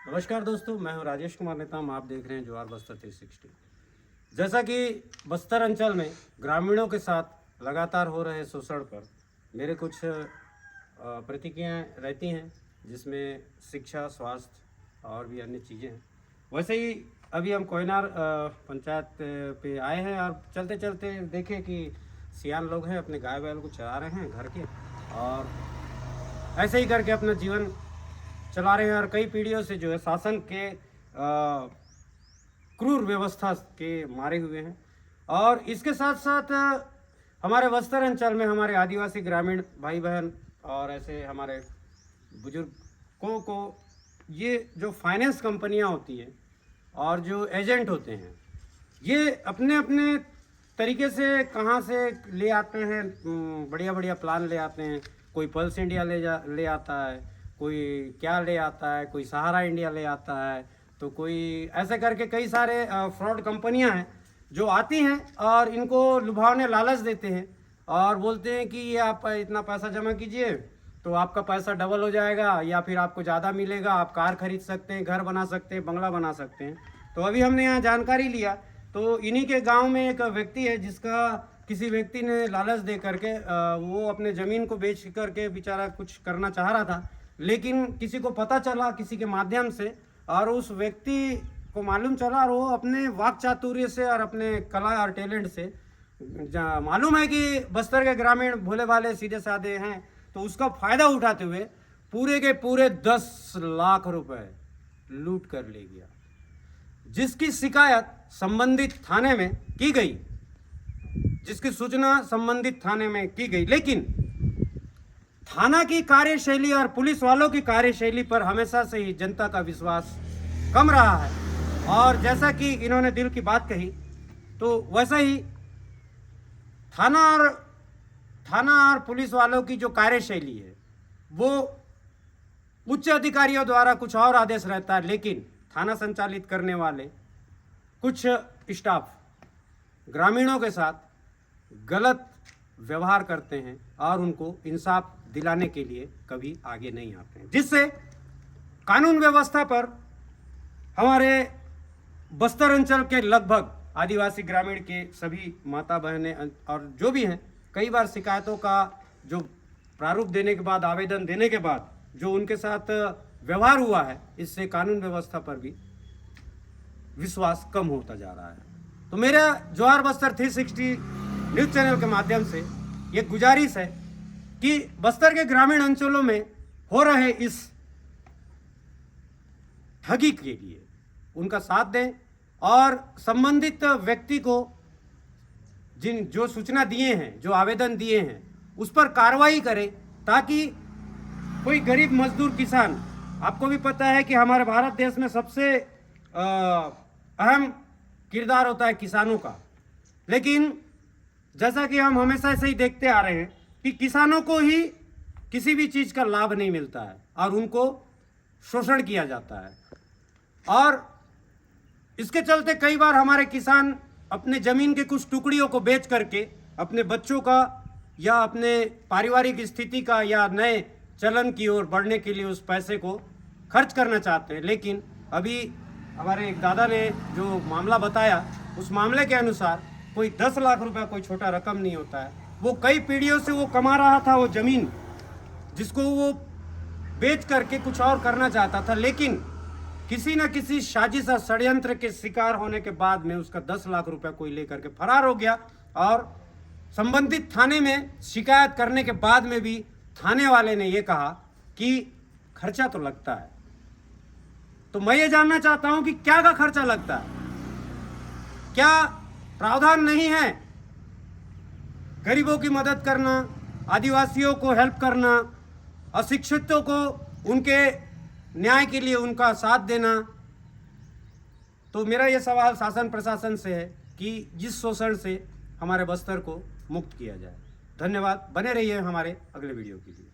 नमस्कार दोस्तों, मैं हूं राजेश कुमार नेताम। आप देख रहे हैं ज्वार बस्तर 360। जैसा कि बस्तर अंचल में ग्रामीणों के साथ लगातार हो रहे शोषण पर मेरे कुछ प्रतिक्रियाएं रहती हैं, जिसमें शिक्षा, स्वास्थ्य और भी अन्य चीज़ें हैं। वैसे ही अभी हम कोयनार पंचायत पे आए हैं और चलते चलते देखें कि सियान लोग हैं, अपने गाय बैल को चरा रहे हैं घर के, और ऐसे ही करके अपना जीवन चला रहे हैं। और कई पीढ़ियों से जो है शासन के क्रूर व्यवस्था के मारे हुए हैं। और इसके साथ साथ हमारे बस्तर अंचल में हमारे आदिवासी ग्रामीण भाई बहन और ऐसे हमारे बुजुर्गों को ये जो फाइनेंस कंपनियां होती हैं और जो एजेंट होते हैं, ये अपने अपने तरीके से कहाँ से ले आते हैं, बढ़िया बढ़िया प्लान ले आते हैं। कोई पल्स इंडिया ले आता है, कोई क्या ले आता है, कोई सहारा इंडिया ले आता है, तो कोई ऐसे करके कई सारे फ्रॉड कंपनियां हैं जो आती हैं और इनको लुभावने लालच देते हैं और बोलते हैं कि ये आप इतना पैसा जमा कीजिए तो आपका पैसा डबल हो जाएगा या फिर आपको ज़्यादा मिलेगा, आप कार खरीद सकते हैं, घर बना सकते हैं, बंगला बना सकते हैं। तो अभी हमने यहाँ जानकारी लिया तो इन्हीं के गांव में एक व्यक्ति है जिसका किसी व्यक्ति ने लालच दे करके वो अपने ज़मीन को बेच करके बेचारा कुछ करना चाह रहा था, लेकिन किसी को पता चला किसी के माध्यम से, और उस व्यक्ति को मालूम चला और वो अपने वाक चातुर्य से और अपने कला और टैलेंट से मालूम है कि बस्तर के ग्रामीण भोले भाले सीधे साधे हैं, तो उसका फायदा उठाते हुए पूरे के पूरे 10 लाख रुपए लूट कर ले गया, जिसकी शिकायत संबंधित थाने में की गई, जिसकी सूचना संबंधित थाने में की गई। लेकिन थाना की कार्यशैली और पुलिस वालों की कार्यशैली पर हमेशा से ही जनता का विश्वास कम रहा है। और जैसा कि इन्होंने दिल की बात कही, तो वैसा ही थाना और पुलिस वालों की जो कार्यशैली है वो उच्च अधिकारियों द्वारा कुछ और आदेश रहता है, लेकिन थाना संचालित करने वाले कुछ स्टाफ ग्रामीणों के साथ गलत व्यवहार करते हैं और उनको इंसाफ दिलाने के लिए कभी आगे नहीं आते हैं, जिससे कानून व्यवस्था पर हमारे बस्तर अंचल के लगभग आदिवासी ग्रामीण के सभी माता बहनें और जो भी हैं, कई बार शिकायतों का जो प्रारूप देने के बाद, आवेदन देने के बाद जो उनके साथ व्यवहार हुआ है, इससे कानून व्यवस्था पर भी विश्वास कम होता जा रहा है। तो मेरा ज्वार बस्तर 360 न्यूज़ चैनल के माध्यम से ये गुजारिश है कि बस्तर के ग्रामीण अंचलों में हो रहे इस ठगी के लिए उनका साथ दें और संबंधित व्यक्ति को जो सूचना दिए हैं, जो आवेदन दिए हैं, उस पर कार्रवाई करें, ताकि कोई गरीब मजदूर किसान, आपको भी पता है कि हमारे भारत देश में सबसे अहम किरदार होता है किसानों का, लेकिन जैसा कि हम हमेशा से ही देखते आ रहे हैं कि किसानों को ही किसी भी चीज़ का लाभ नहीं मिलता है और उनको शोषण किया जाता है। और इसके चलते कई बार हमारे किसान अपने ज़मीन के कुछ टुकड़ियों को बेच करके अपने बच्चों का या अपने पारिवारिक स्थिति का या नए चलन की ओर बढ़ने के लिए उस पैसे को खर्च करना चाहते हैं। लेकिन अभी हमारे एक दादा ने जो मामला बताया, उस मामले के अनुसार कोई 10 लाख रुपया कोई छोटा रकम नहीं होता है। वो कई पीढ़ियों से वो कमा रहा था वो ज़मीन, जिसको वो बेच करके कुछ और करना चाहता था, लेकिन किसी न किसी साजिश और षड्यंत्र के शिकार होने के बाद में उसका 10 लाख रुपया कोई लेकर के फरार हो गया। और संबंधित थाने में शिकायत करने के बाद में भी थाने वाले ने ये कहा कि खर्चा तो लगता है। तो मैं ये जानना चाहता हूं कि क्या का खर्चा लगता है, क्या प्रावधान नहीं है गरीबों की मदद करना, आदिवासियों को हेल्प करना, अशिक्षितों को उनके न्याय के लिए उनका साथ देना। तो मेरा ये सवाल शासन प्रशासन से है कि जिस शोषण से हमारे बस्तर को मुक्त किया जाए। धन्यवाद, बने रहिए हमारे अगले वीडियो के लिए।